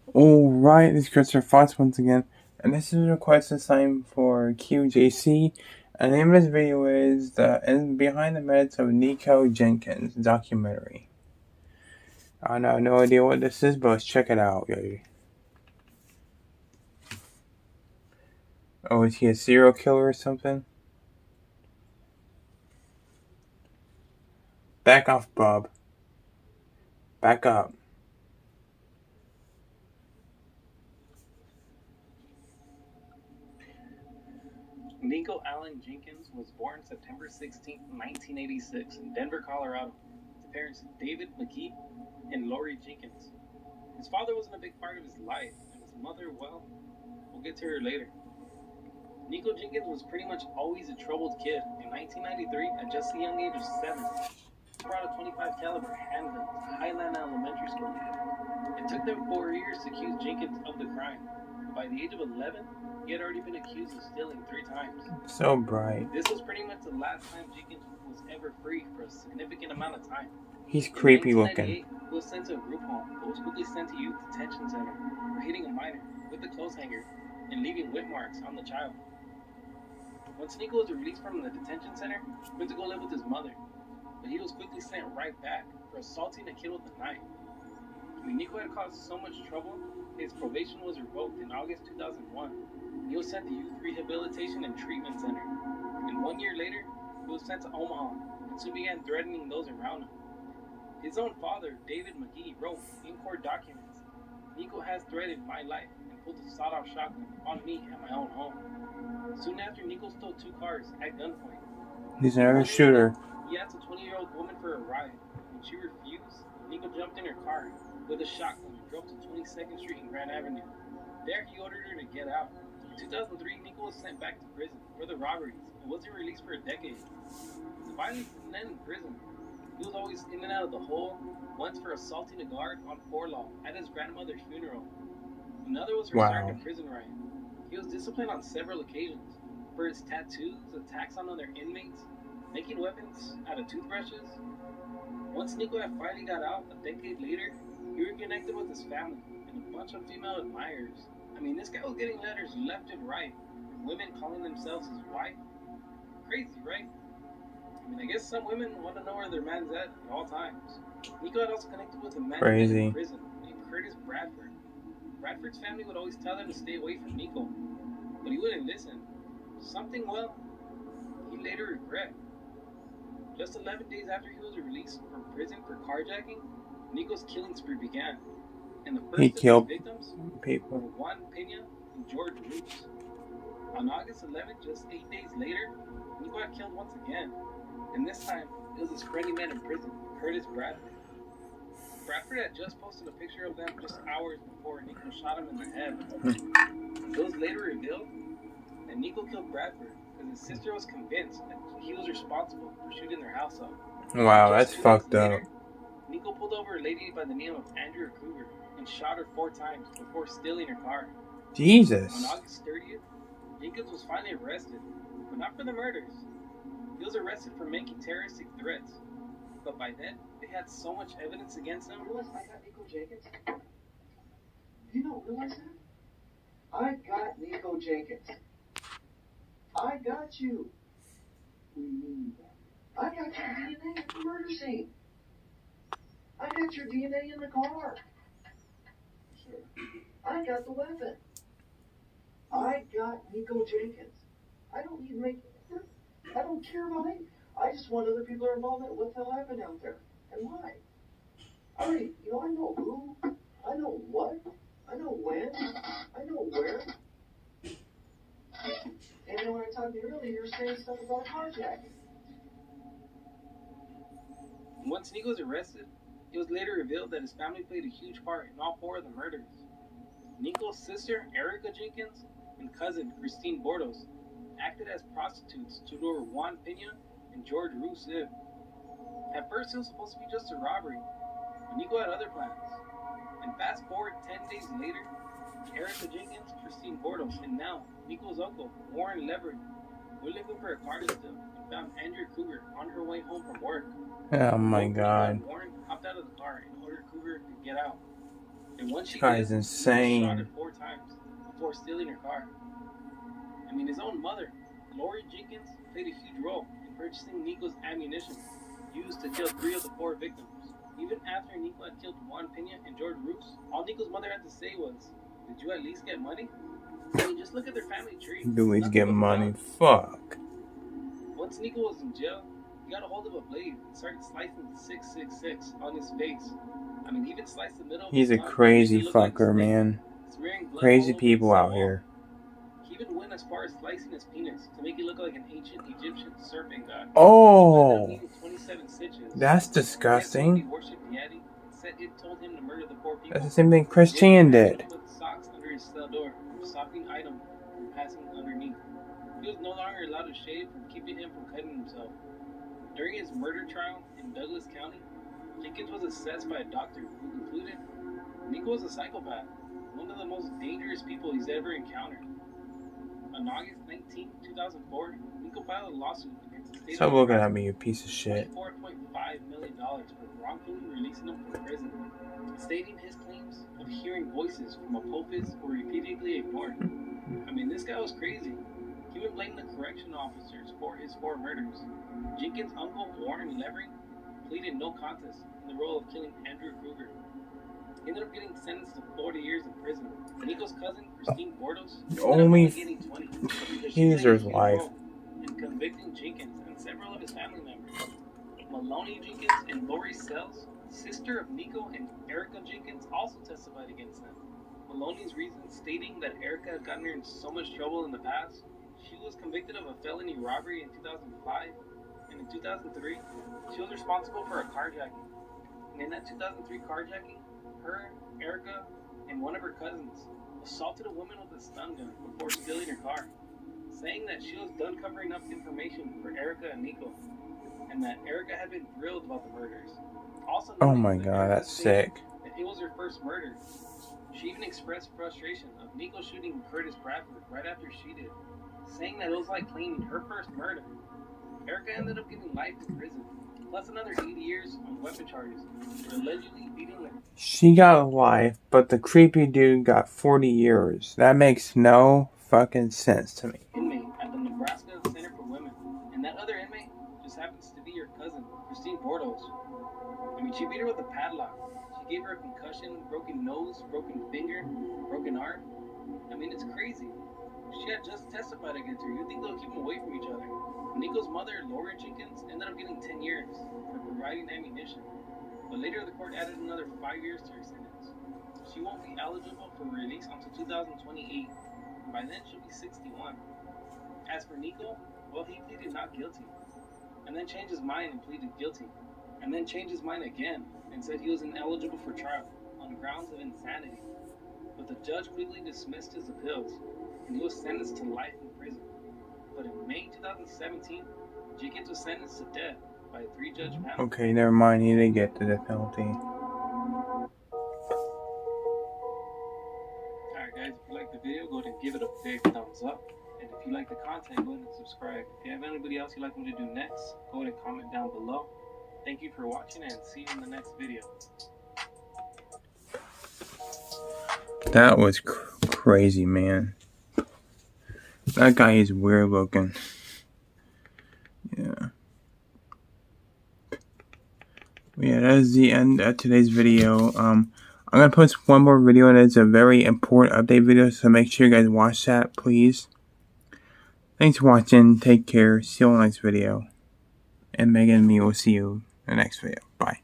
Alright, this is Christopher Fox once again, and this is a request assigned for QJC. And the name of this video is Behind the Merits of Nikko Jenkins documentary. I have no idea what this is, but let's check it out, yo. Oh, is he a serial killer or something? Back off, Bob. Back up. Nikko Allen Jenkins was born September 16, 1986 in Denver, Colorado, to parents David McGee and Lori Jenkins. His father wasn't a big part of his life, and his mother, well, we'll get to her later. Nikko Jenkins was pretty much always a troubled kid. In 1993, at just the young age of 7, he brought a .25 caliber handgun to Highland Elementary School. It took them 4 years to accuse Jenkins of the crime. By the age of 11, he had already been accused of stealing 3 times. So bright. This was pretty much the last time Jenkins was ever free for a significant amount of time. He's creepy looking. He was sent to a group home, but was quickly sent to youth detention center for hitting a minor with a clothes hanger and leaving whip marks on the child. Once Nikko was released from the detention center, he went to go live with his mother, but he was quickly sent right back for assaulting a kid with a knife. When Nikko had caused so much trouble, his probation was revoked in August 2001. He was sent to Youth Rehabilitation and Treatment Center, and 1 year later, he was sent to Omaha, and soon began threatening those around him. His own father, David McGee, wrote in court documents, "Nikko has threatened my life and pulled a sawed-off shotgun on me at my own home." Soon after, Nikko stole 2 cars at gunpoint. He's another shooter. He asked a 20-year-old woman for a ride. When she refused, Nikko jumped in her car with a shotgun and drove to 22nd Street and Grand Avenue. There, he ordered her to get out. In 2003, Nikko was sent back to prison for the robberies and wasn't released for a decade. The violence didn't end in prison. He was always in and out of the hole, once for assaulting a guard on Forlaw at his grandmother's funeral. Another was for starting a prison riot. He was disciplined on several occasions for his tattoos, attacks on other inmates, making weapons out of toothbrushes. Once Nikko had finally got out, a decade later, he reconnected with his family and a bunch of female admirers. I mean, this guy was getting letters left and right from women calling themselves his wife. Crazy, right? I mean, I guess some women want to know where their man's at all times. Nikko had also connected with a man in prison named Curtis Bradford. Bradford's family would always tell him to stay away from Nikko, but he wouldn't listen. Something, well, he later regret. Just 11 days after he was released from prison for carjacking, Nikko's killing spree began, and the first of his victims were Juan Pena and George Roos. On August 11th, just 8 days later, Nikko had killed once again, and this time it was his friendly man in prison, Curtis Bradford. Bradford had just posted a picture of them just hours before Nikko shot him in the head. It was later revealed that Nikko killed Bradford because his sister was convinced that he was responsible for shooting their house up. Wow, that's fucked up. Nikko pulled over a lady by the name of Andrea Kruger and shot her 4 times before stealing her car. Jesus. On August 30th, Jenkins was finally arrested, but not for the murders. He was arrested for making terroristic threats, but by then, they had so much evidence against him. Realize I got Nikko Jenkins? You don't realize that? I got Nikko Jenkins. I got you. We need that. I got your DNA at the murder scene. I got your DNA in the car. Sure. I got the weapon. I got Nikko Jenkins. I don't need to make. I don't care about it. I just want other people are involved in what the hell happened out there and why. I know who, I know what, I know when, I know where. And then when I talked to you earlier, you were saying stuff about carjacking. Once Nikko was arrested, it was later revealed that his family played a huge part in all 4 of the murders. Nikko's sister, Erica Jenkins, and cousin, Christine Bordos, acted as prostitutes to lure Juan Pena and George Roos in. At first, it was supposed to be just a robbery, but Nikko had other plans. And fast forward 10 days later, Erica Jenkins, Christine Bordos, and now Nikko's uncle, Warren Leverett, were looking for a car to steal and found Andrea Kruger on her way home from work. Oh my God. Warren hopped out of the car and ordered Kruger to get out. And And once she This guy did, is he was insane. shot at 4 times before stealing her car. I mean, his own mother, Lori Jenkins, played a huge role in purchasing Nikko's ammunition used to kill 3 of the 4 victims. Even after Nikko had killed Juan Pena and George Roos, all Nikko's mother had to say was, "Did you at least get money?" I mean, just look at their family tree. Do we Nothing get but money? blood. Fuck. Once Nikko was in jail, he got a hold of a blade and started slicing 666 on his face. I mean, he even sliced the middle of He's his a tongue, crazy making it look like a fucker, snake, man. smearing blood Crazy all over people the out wall. here. He even went as far as slicing his penis to make it look like an ancient Egyptian serpent god. Oh, He ended up needing 27 stitches. that's Yet disgusting. somebody worshipped Yeti and said it told him to murder the poor people. That's the same thing Chris Chan did. He put socks under his cell door, stopping item from passing underneath. He was no longer allowed to shave from keeping him from cutting himself. During his murder trial in Douglas County, Jenkins was assessed by a doctor who concluded Nikko was a psychopath, one of the most dangerous people he's ever encountered. On August 19, 2004, Nikko filed a lawsuit against the state Stop of looking Nebraska at me, you piece of shit. $24.5 million for wrongfully releasing him from prison, stating his claims of hearing voices from a pulpit were repeatedly ignored. I mean, this guy was crazy. He would blame the correctional officers for his 4 murders. Jenkins' uncle, Warren Levering, pleaded no contest in the role of killing Andrew Kruger. He ended up getting sentenced to 40 years in prison. Nikko's cousin, Christine Bordos, Only getting 20 he deserves life. in convicting Jenkins and several of his family members. Maloney Jenkins and Lori Sells, sister of Nikko and Erica Jenkins, also testified against them. Maloney's reason stating that Erica had gotten her in so much trouble in the past. She was convicted of a felony robbery in 2005, and in 2003, she was responsible for a carjacking. And in that 2003 carjacking, her, Erica, and one of her cousins assaulted a woman with a stun gun before stealing her car, saying that she was done covering up information for Erica and Nikko, and that Erica had been thrilled about the murders. Also, Oh my god, that's sick. That it was her first murder. She even expressed frustration of Nikko shooting Curtis Bradford right after she did, saying that it was like claiming her first murder. Erica ended up getting life in prison, plus another 80 years on weapon charges for allegedly beating her. She got life, but the creepy dude got 40 years. That makes no fucking sense to me. Inmate at the Nebraska Center for Women, and that other inmate just happens to be your cousin, Christine Bordos. I mean, she beat her with a padlock. She gave her a concussion, broken nose, broken finger, broken arm. I mean, it's crazy. She had just testified against her. You'd think they'll keep them away from each other. Nikko's mother, Laura Jenkins, ended up getting 10 years for providing ammunition. But later, the court added another 5 years to her sentence. She won't be eligible for release until 2028. By then, she'll be 61. As for Nikko, well, he pleaded not guilty, and then changed his mind and pleaded guilty, and then changed his mind again and said he was ineligible for trial on grounds of insanity. But the judge quickly dismissed his appeals, and he was sentenced to life in prison. But in May 2017, Jenkins was sentenced to death by a 3-judge panel. Okay, never mind. He didn't get the death penalty. Alright guys, if you like the video, go ahead and give it a big thumbs up. And if you like the content, go ahead and subscribe. If you have anybody else you'd like me to do next, go ahead and comment down below. Thank you for watching, and see you in the next video. That was crazy, man. That guy is weird looking. Yeah. Yeah, that is the end of today's video. I'm going to post one more video, and it's a very important update video, so make sure you guys watch that, please. Thanks for watching. Take care. See you on the next video. And Megan and me will see you in the next video. Bye.